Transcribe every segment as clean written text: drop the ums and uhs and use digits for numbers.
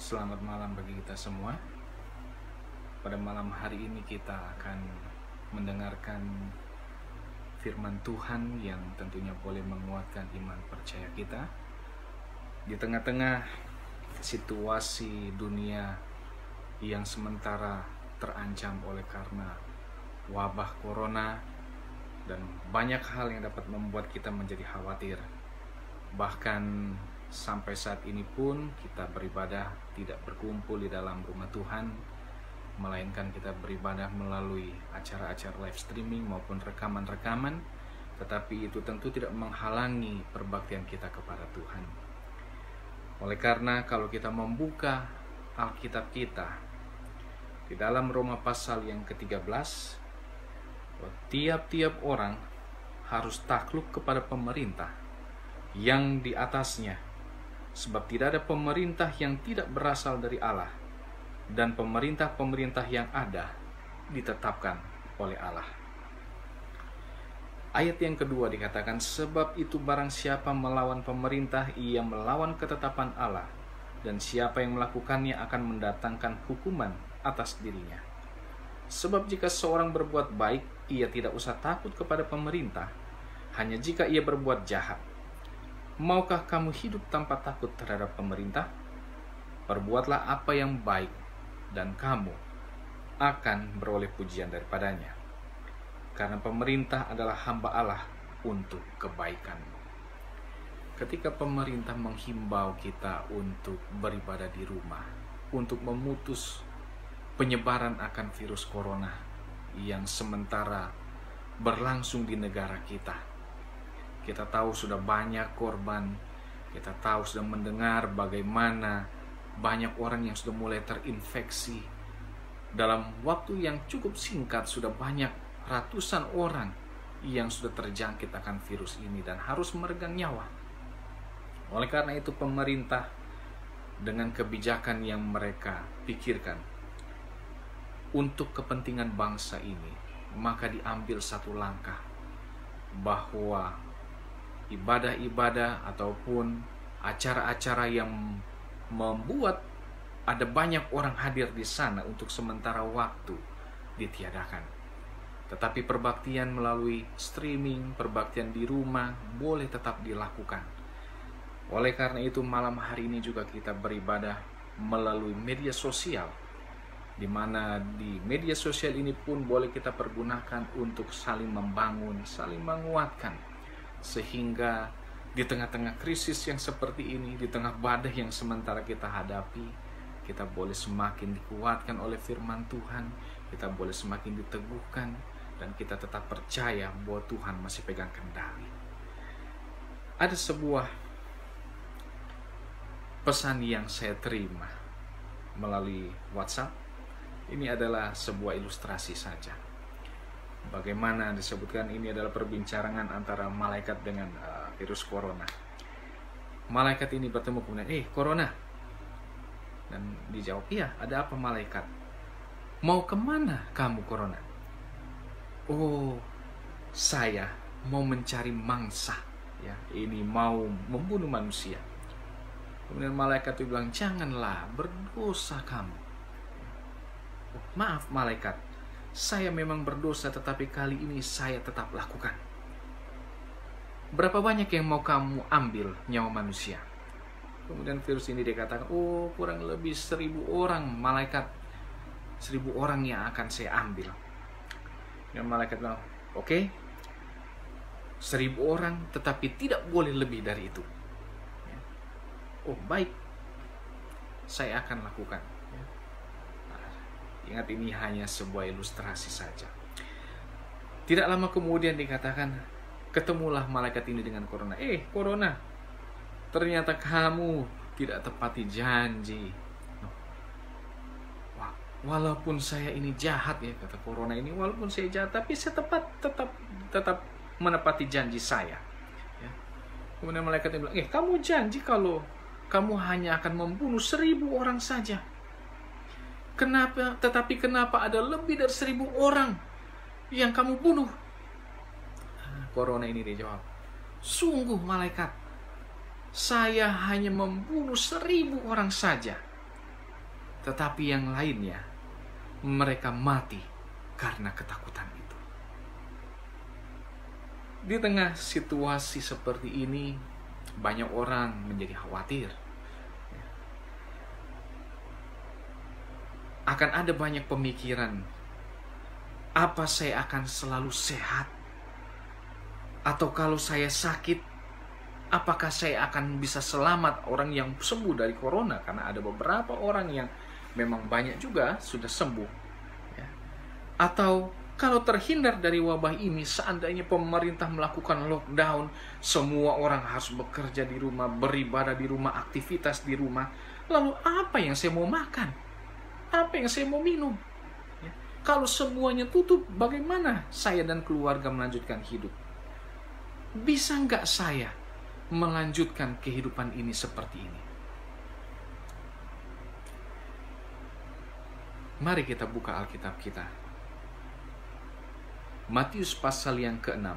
Selamat malam bagi kita semua. Pada malam hari ini kita akan mendengarkan firman Tuhan yang tentunya boleh menguatkan iman percaya kita di tengah-tengah situasi dunia yang sementara terancam oleh karena wabah corona dan banyak hal yang dapat membuat kita menjadi khawatir. Bahkan sampai saat ini pun kita beribadah tidak berkumpul di dalam rumah Tuhan, melainkan kita beribadah melalui acara-acara live streaming maupun rekaman-rekaman. Tetapi itu tentu tidak menghalangi perbaktian kita kepada Tuhan. Oleh karena kalau kita membuka Alkitab kita di dalam Roma pasal yang ke-13, tiap-tiap orang harus takluk kepada pemerintah yang di atasnya, sebab tidak ada pemerintah yang tidak berasal dari Allah, dan pemerintah-pemerintah yang ada ditetapkan oleh Allah. Ayat yang kedua dikatakan, sebab itu barang siapa melawan pemerintah, ia melawan ketetapan Allah, dan siapa yang melakukannya akan mendatangkan hukuman atas dirinya. Sebab jika seorang berbuat baik, ia tidak usah takut kepada pemerintah, hanya jika ia berbuat jahat. Maukah kamu hidup tanpa takut terhadap pemerintah? Perbuatlah apa yang baik, dan kamu akan beroleh pujian daripadanya. Karena pemerintah adalah hamba Allah untuk kebaikan. Ketika pemerintah menghimbau kita untuk beribadah di rumah, untuk memutus penyebaran akan virus corona yang sementara berlangsung di negara kita. Kita tahu sudah banyak korban, kita tahu sudah mendengar bagaimana banyak orang yang sudah mulai terinfeksi. Dalam waktu yang cukup singkat sudah banyak ratusan orang yang sudah terjangkit akan virus ini dan harus meregang nyawa. Oleh karena itu pemerintah dengan kebijakan yang mereka pikirkan untuk kepentingan bangsa ini, maka diambil satu langkah bahwa ibadah-ibadah ataupun acara-acara yang membuat ada banyak orang hadir di sana untuk sementara waktu ditiadakan. Tetapi perbaktian melalui streaming, perbaktian di rumah boleh tetap dilakukan. Oleh karena itu malam hari ini juga kita beribadah melalui media sosial, di mana di media sosial ini pun boleh kita pergunakan untuk saling membangun, saling menguatkan. Sehingga di tengah-tengah krisis yang seperti ini, di tengah badai yang sementara kita hadapi, kita boleh semakin dikuatkan oleh firman Tuhan, kita boleh semakin diteguhkan, dan kita tetap percaya bahwa Tuhan masih pegang kendali. Ada sebuah pesan yang saya terima melalui WhatsApp. Ini adalah sebuah ilustrasi saja. Bagaimana disebutkan ini adalah perbincangan antara malaikat dengan virus corona. Malaikat ini bertemu kemudian, corona. Dan dijawab, iya, ada apa malaikat? Mau kemana kamu corona? Oh, saya mau mencari mangsa. Ya, ini mau membunuh manusia. Kemudian malaikat itu bilang, janganlah, berdosa kamu. Oh, maaf malaikat, saya memang berdosa, tetapi kali ini saya tetap lakukan. Berapa banyak yang mau kamu ambil nyawa manusia? Kemudian virus ini dikatakan, kurang lebih 1000 orang malaikat. 1000 orang yang akan saya ambil. Dan malaikat bilang, oke, 1000 orang, tetapi tidak boleh lebih dari itu. Oh baik, saya akan lakukan. Ingat, ini hanya sebuah ilustrasi saja. Tidak lama kemudian dikatakan, ketemulah malaikat ini dengan corona. Corona, ternyata kamu tidak tepati janji. Walaupun saya ini jahat, ya kata corona ini, walaupun saya jahat, tapi saya tetap menepati janji saya. Ya. Kemudian malaikat ini bilang, kamu janji kalau kamu hanya akan membunuh 1000 orang saja. Tetapi kenapa ada lebih dari 1000 orang yang kamu bunuh? Corona ini dijawab, sungguh malaikat, saya hanya membunuh 1000 orang saja. tetapi yang lainnya mereka mati karena ketakutan itu. Di tengah situasi seperti ini, banyak orang menjadi khawatir. Akan ada banyak pemikiran, apa saya akan selalu sehat? Atau kalau saya sakit, apakah saya akan bisa selamat orang yang sembuh dari corona? Karena ada beberapa orang yang memang banyak juga sudah sembuh. Ya. Atau kalau terhindar dari wabah ini, seandainya pemerintah melakukan lockdown, semua orang harus bekerja di rumah, beribadah di rumah, aktivitas di rumah. Lalu apa yang saya mau makan? Apa yang saya mau minum? Ya. Kalau semuanya tutup, bagaimana saya dan keluarga melanjutkan hidup? Bisa nggak saya melanjutkan kehidupan ini seperti ini? Mari kita buka Alkitab kita. Matius pasal yang ke-6,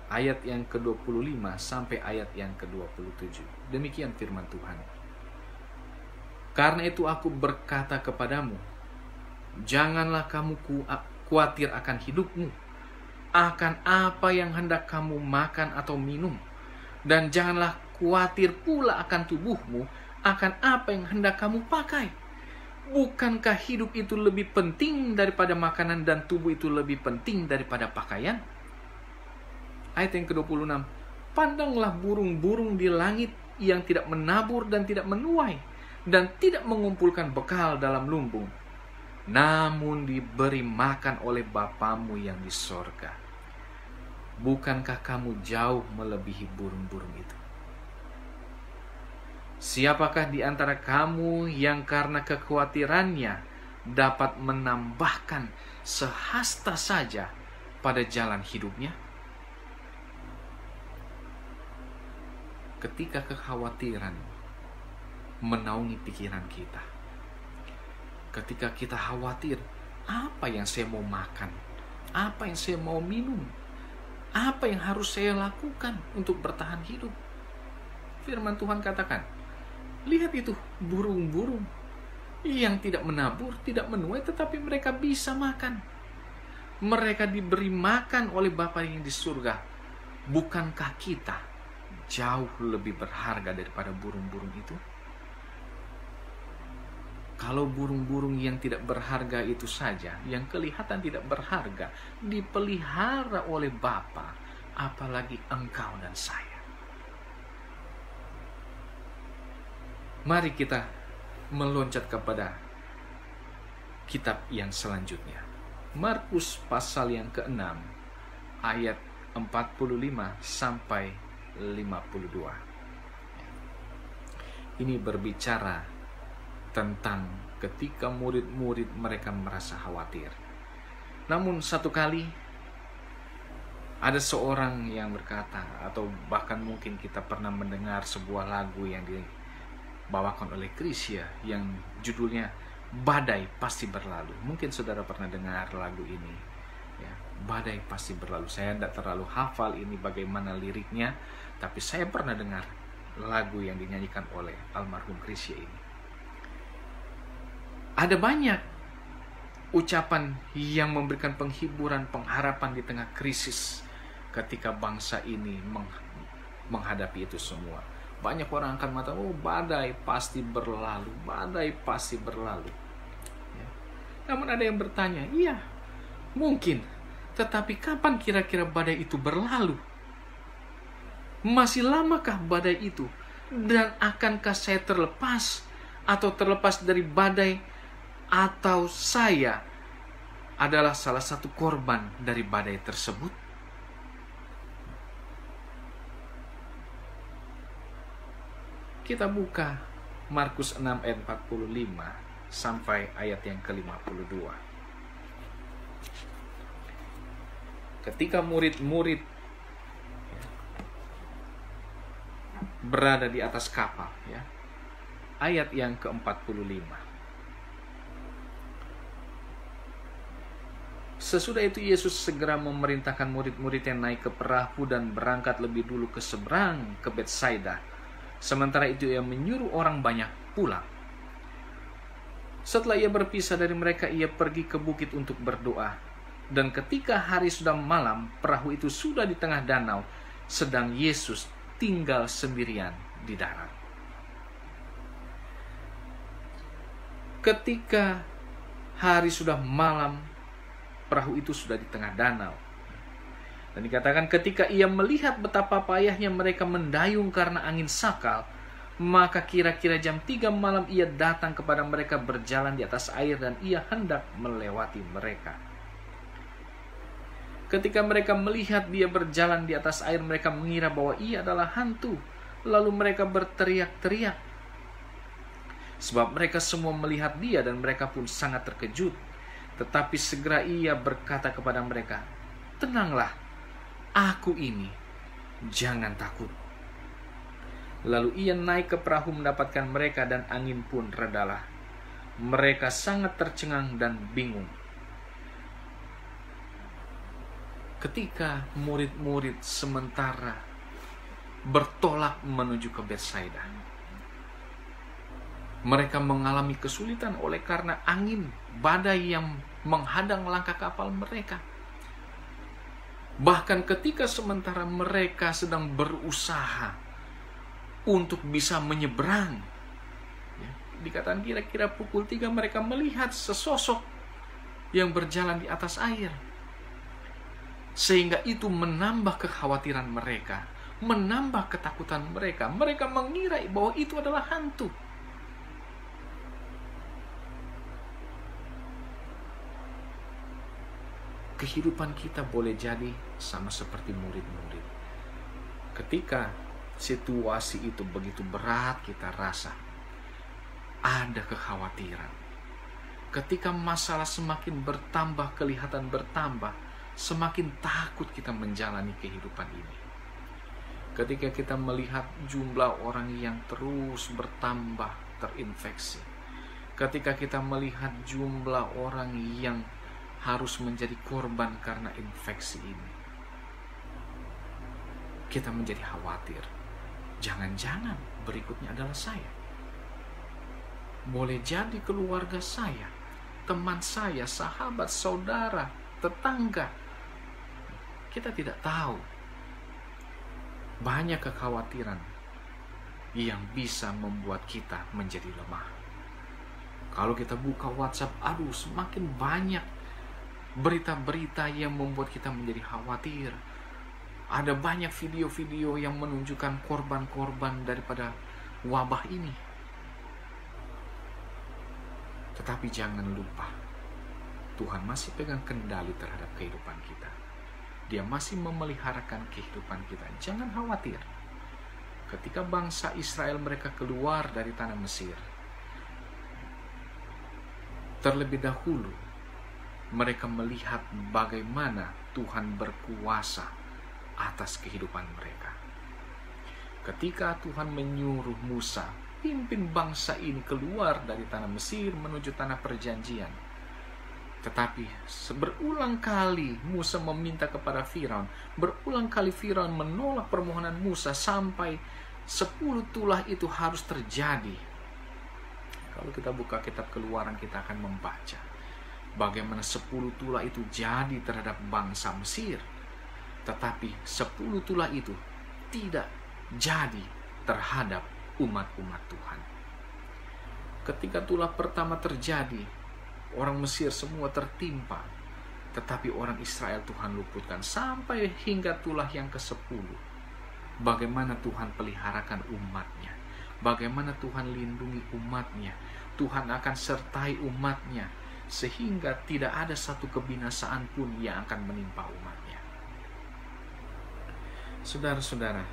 ayat yang ke-25 sampai ayat yang ke-27. Demikian firman Tuhan. Karena itu aku berkata kepadamu, janganlah kamu khawatir akan hidupmu, akan apa yang hendak kamu makan atau minum, dan janganlah khawatir pula akan tubuhmu, akan apa yang hendak kamu pakai. Bukankah hidup itu lebih penting daripada makanan dan tubuh itu lebih penting daripada pakaian? Ayat yang ke-26. Pandanglah burung-burung di langit yang tidak menabur dan tidak menuai dan tidak mengumpulkan bekal dalam lumbung, namun diberi makan oleh Bapamu yang di sorga. Bukankah kamu jauh melebihi burung-burung itu? Siapakah di antara kamu yang karena kekhawatirannya dapat menambahkan sehasta saja pada jalan hidupnya? Ketika kekhawatiran menaungi pikiran kita, ketika kita khawatir, apa yang saya mau makan? Apa yang saya mau minum? Apa yang harus saya lakukan untuk bertahan hidup? Firman Tuhan katakan, lihat itu burung-burung yang tidak menabur, tidak menuai, tetapi mereka bisa makan. Mereka diberi makan oleh Bapa yang di surga. Bukankah kita jauh lebih berharga daripada burung-burung itu? Kalau burung-burung yang tidak berharga itu saja, yang kelihatan tidak berharga, dipelihara oleh Bapa, apalagi engkau dan saya. Mari kita meloncat kepada kitab yang selanjutnya. Markus pasal yang ke-6, ayat 45 sampai 52. Ini berbicara tentang ketika murid-murid mereka merasa khawatir. Namun satu kali ada seorang yang berkata, atau bahkan mungkin kita pernah mendengar sebuah lagu yang dibawakan oleh Krisya yang judulnya Badai Pasti Berlalu. Mungkin saudara pernah dengar lagu ini, ya, Badai Pasti Berlalu. Saya tidak terlalu hafal ini bagaimana liriknya, tapi saya pernah dengar lagu yang dinyanyikan oleh almarhum Krisya ini. Ada banyak ucapan yang memberikan penghiburan, pengharapan di tengah krisis ketika bangsa ini menghadapi itu semua. Banyak orang akan mengatakan, oh badai pasti berlalu, badai pasti berlalu. Ya. Namun ada yang bertanya, iya mungkin, tetapi kapan kira-kira badai itu berlalu? Masih lamakah badai itu? Dan akankah saya terlepas atau terlepas dari badai, atau saya adalah salah satu korban dari badai tersebut? Kita buka Markus 6 ayat 45 sampai ayat yang ke-52. Ketika murid-murid berada di atas kapal, ya, ayat yang ke-45. Sesudah itu Yesus segera memerintahkan murid-muridnya naik ke perahu dan berangkat lebih dulu ke seberang ke Betsaida. Sementara itu ia menyuruh orang banyak pulang. Setelah ia berpisah dari mereka, ia pergi ke bukit untuk berdoa. Dan ketika hari sudah malam, perahu itu sudah di tengah danau, sedang Yesus tinggal sendirian di darat. Ketika hari sudah malam, perahu itu sudah di tengah danau. Dan dikatakan ketika ia melihat betapa payahnya mereka mendayung karena angin sakal, maka kira-kira jam 3 malam ia datang kepada mereka berjalan di atas air dan ia hendak melewati mereka. Ketika mereka melihat dia berjalan di atas air, mereka mengira bahwa ia adalah hantu. Lalu mereka berteriak-teriak. Sebab mereka semua melihat dia dan mereka pun sangat terkejut. Tetapi segera ia berkata kepada mereka, "Tenanglah, aku ini, jangan takut." Lalu ia naik ke perahu mendapatkan mereka dan angin pun redalah. Mereka sangat tercengang dan bingung. Ketika murid-murid sementara bertolak menuju ke Betsaida, mereka mengalami kesulitan oleh karena angin badai yang menghadang langkah kapal mereka. Bahkan ketika sementara mereka sedang berusaha untuk bisa menyeberang, dikatakan kira-kira pukul 3 mereka melihat sesosok yang berjalan di atas air. Sehingga itu menambah kekhawatiran mereka, menambah ketakutan mereka. Mereka mengira bahwa itu adalah hantu. Kehidupan kita boleh jadi sama seperti murid-murid. Ketika situasi itu begitu berat kita rasa, ada kekhawatiran. Ketika masalah semakin bertambah, kelihatan bertambah, semakin takut kita menjalani kehidupan ini. Ketika kita melihat jumlah orang yang terus bertambah terinfeksi, ketika kita melihat jumlah orang yang harus menjadi korban karena infeksi ini, kita menjadi khawatir. Jangan-jangan berikutnya adalah saya. Boleh jadi keluarga saya, teman saya, sahabat, saudara, tetangga. Kita tidak tahu. Banyak kekhawatiran yang bisa membuat kita menjadi lemah. Kalau kita buka WhatsApp, semakin banyak berita-berita yang membuat kita menjadi khawatir. Ada banyak video-video yang menunjukkan korban-korban daripada wabah ini. Tetapi jangan lupa, Tuhan masih pegang kendali terhadap kehidupan kita. Dia masih memeliharakan kehidupan kita. Jangan khawatir. Ketika bangsa Israel mereka keluar dari tanah Mesir, terlebih dahulu mereka melihat bagaimana Tuhan berkuasa atas kehidupan mereka. Ketika Tuhan menyuruh Musa, pimpin bangsa ini keluar dari tanah Mesir menuju tanah perjanjian. Tetapi berulang kali Musa meminta kepada Firaun, berulang kali Firaun menolak permohonan Musa sampai 10 tulah itu harus terjadi. Kalau kita buka kitab Keluaran, kita akan membaca bagaimana 10 tulah itu jadi terhadap bangsa Mesir. Tetapi 10 tulah itu tidak jadi terhadap umat-umat Tuhan. Ketika tulah pertama terjadi, orang Mesir semua tertimpa. Tetapi orang Israel Tuhan luputkan sampai hingga tulah yang ke-10. Bagaimana Tuhan peliharakan umatnya. Bagaimana Tuhan lindungi umatnya. Tuhan akan sertai umatnya. Sehingga tidak ada satu kebinasaan pun yang akan menimpa umatnya. Saudara-saudara,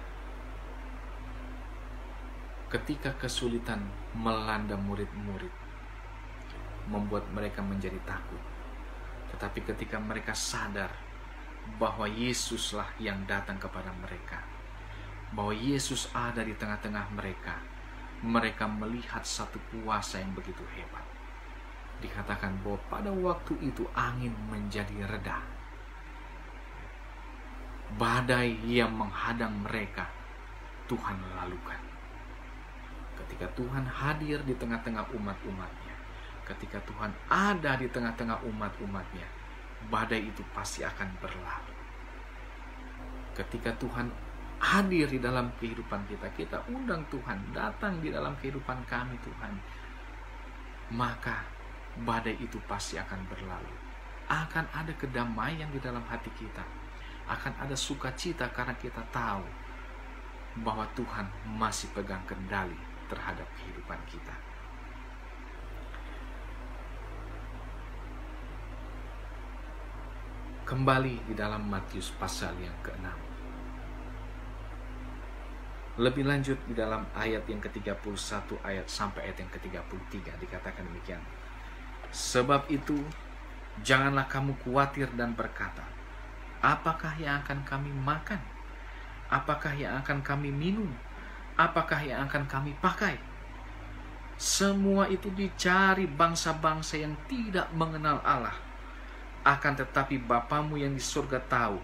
ketika kesulitan melanda murid-murid, membuat mereka menjadi takut. Tetapi ketika mereka sadar bahwa Yesuslah yang datang kepada mereka, bahwa Yesus ada di tengah-tengah mereka, mereka melihat satu kuasa yang begitu hebat. Dikatakan bahwa pada waktu itu angin menjadi reda. Badai yang menghadang mereka, Tuhan lalukan. Ketika Tuhan hadir di tengah-tengah umat-umatnya, ketika Tuhan ada di tengah-tengah umat-umatnya, badai itu pasti akan berlalu. Ketika Tuhan hadir di dalam kehidupan kita, kita undang Tuhan datang di dalam kehidupan kami Tuhan, maka badai itu pasti akan berlalu. Akan ada kedamaian di dalam hati kita, akan ada sukacita karena kita tahu bahwa Tuhan masih pegang kendali terhadap kehidupan kita. Kembali di dalam Matius pasal yang ke-6. Lebih lanjut di dalam ayat yang ke-31 ayat sampai ayat yang ke-33 dikatakan demikian. Sebab itu janganlah kamu khawatir dan berkata, apakah yang akan kami makan? Apakah yang akan kami minum? Apakah yang akan kami pakai? Semua itu dicari bangsa-bangsa yang tidak mengenal Allah. Akan tetapi Bapamu yang di surga tahu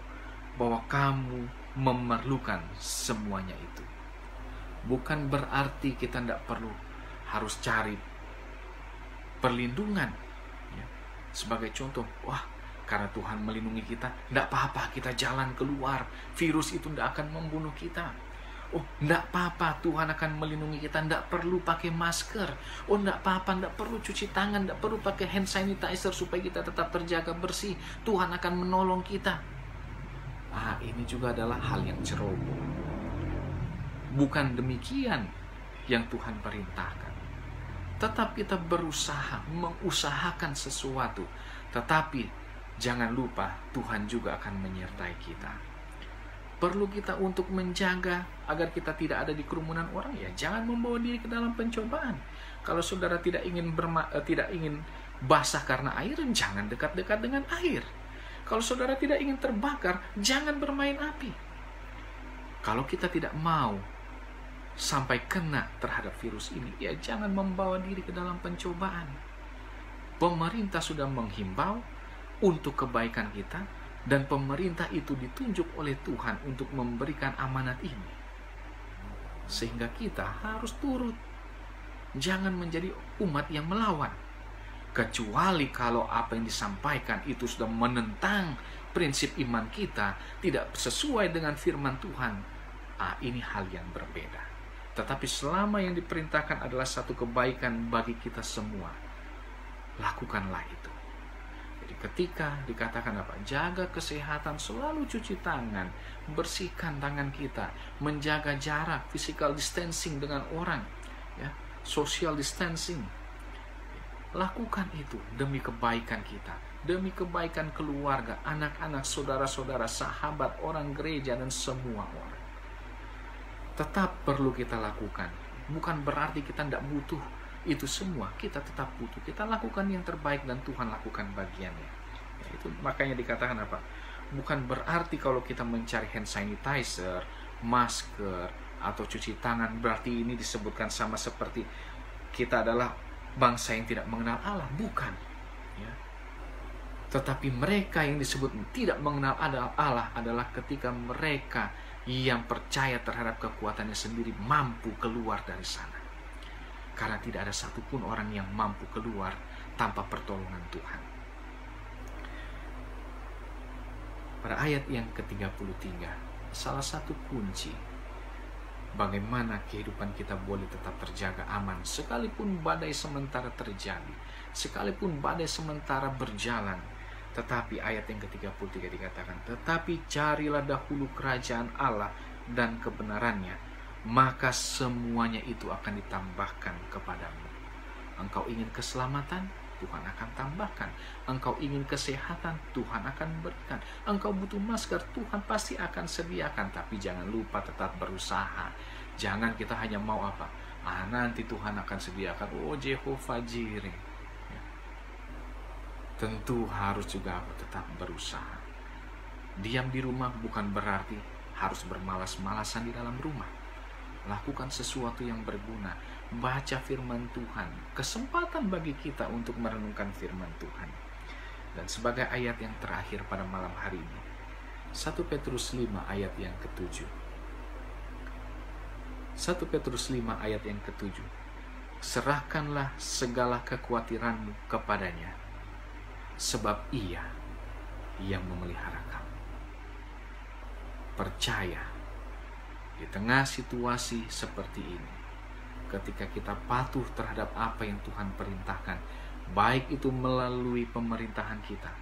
bahwa kamu memerlukan semuanya itu. Bukan berarti kita tidak perlu harus cari perlindungan. Ya. Sebagai contoh, karena Tuhan melindungi kita, tidak apa-apa kita jalan keluar. Virus itu tidak akan membunuh kita. Tidak apa-apa, Tuhan akan melindungi kita, tidak perlu pakai masker. Tidak apa-apa, tidak perlu cuci tangan, tidak perlu pakai hand sanitizer supaya kita tetap terjaga bersih. Tuhan akan menolong kita. Ini juga adalah hal yang ceroboh. Bukan demikian yang Tuhan perintahkan. Tetap kita berusaha, mengusahakan sesuatu. Tetapi jangan lupa Tuhan juga akan menyertai kita. Perlu kita untuk menjaga agar kita tidak ada di kerumunan orang, ya jangan membawa diri ke dalam pencobaan. Kalau saudara tidak ingin basah karena air, jangan dekat-dekat dengan air. Kalau saudara tidak ingin terbakar, jangan bermain api. Kalau kita tidak mau sampai kena terhadap virus ini, ya jangan membawa diri ke dalam pencobaan. Pemerintah sudah menghimbau untuk kebaikan kita, dan pemerintah itu ditunjuk oleh Tuhan untuk memberikan amanat ini. Sehingga kita harus turut. Jangan menjadi umat yang melawan. Kecuali kalau apa yang disampaikan itu sudah menentang prinsip iman kita, tidak sesuai dengan firman Tuhan. Ini hal yang berbeda. Tetapi selama yang diperintahkan adalah satu kebaikan bagi kita semua, lakukanlah itu. Ketika dikatakan jaga kesehatan, selalu cuci tangan, bersihkan tangan kita, menjaga jarak, physical distancing dengan orang, ya, social distancing. Lakukan itu demi kebaikan kita, demi kebaikan keluarga, anak-anak, saudara-saudara, sahabat, orang gereja, dan semua orang. Tetap perlu kita lakukan. Bukan berarti kita tidak butuh itu semua, kita tetap butuh. Kita lakukan yang terbaik dan Tuhan lakukan bagiannya. Itu makanya dikatakan bukan berarti kalau kita mencari hand sanitizer, masker, atau cuci tangan, berarti ini disebutkan sama seperti kita adalah bangsa yang tidak mengenal Allah. Bukan, ya. Tetapi mereka yang disebut tidak mengenal Allah adalah ketika mereka yang percaya terhadap kekuatannya sendiri mampu keluar dari sana. Karena tidak ada satupun orang yang mampu keluar tanpa pertolongan Tuhan. Pada ayat yang ke-33, salah satu kunci bagaimana kehidupan kita boleh tetap terjaga aman sekalipun badai sementara terjadi, sekalipun badai sementara berjalan. Tetapi ayat yang ke-33 dikatakan, tetapi carilah dahulu kerajaan Allah dan kebenarannya, maka semuanya itu akan ditambahkan kepadamu. Engkau ingin keselamatan, Tuhan akan tambahkan. Engkau ingin kesehatan, Tuhan akan berikan. Engkau butuh masker, Tuhan pasti akan sediakan. Tapi jangan lupa tetap berusaha. Jangan kita hanya mau nanti Tuhan akan sediakan. Jehovah Jireh. Ya. Tentu harus juga tetap berusaha. Diam di rumah bukan berarti harus bermalas-malasan di dalam rumah. Lakukan sesuatu yang berguna. Baca firman Tuhan. Kesempatan bagi kita untuk merenungkan firman Tuhan. Dan sebagai ayat yang terakhir pada malam hari ini, 1 Petrus 5 ayat yang ke-7. 1 Petrus 5 ayat yang ke-7. serahkanlah segala kekhawatiranmu kepadanya, sebab Ia yang memelihara kamu. Percaya, di tengah situasi seperti ini, ketika kita patuh terhadap apa yang Tuhan perintahkan, baik itu melalui pemerintahan kita,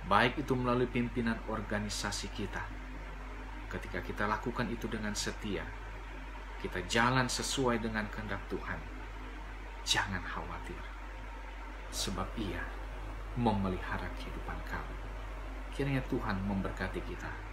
baik itu melalui pimpinan organisasi kita, ketika kita lakukan itu dengan setia, kita jalan sesuai dengan kehendak Tuhan, jangan khawatir, sebab Ia memelihara kehidupan kamu. Kiranya Tuhan memberkati kita.